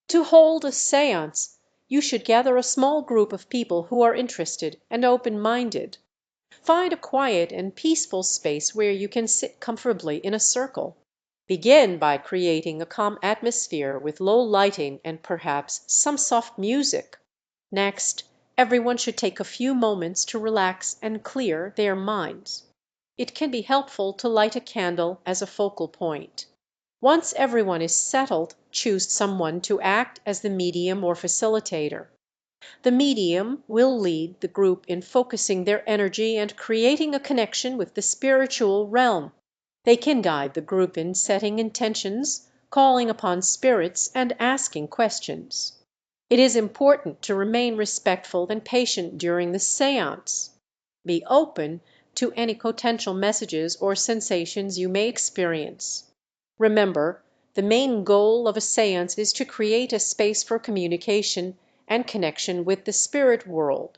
To hold a seance, you should gather a small group of people who are interested and open-minded. Find a quiet and peaceful space where you can sit comfortably in a circle. Begin by creating a calm atmosphere with low lighting and perhaps some soft music. Next, everyone should take a few moments to relax and clear their minds. It can be helpful to light a candle as a focal point. Once everyone is settled, choose someone to act as the medium or facilitator. The medium will lead the group in focusing their energy and creating a connection with the spiritual realm. They can guide the group in setting intentions, calling upon spirits, and asking questions. It is important to remain respectful and patient during the seance. Be open to any potential messages or sensations you may experience. Remember, the main goal of a seance is to create a space for communication and connection with the spirit world.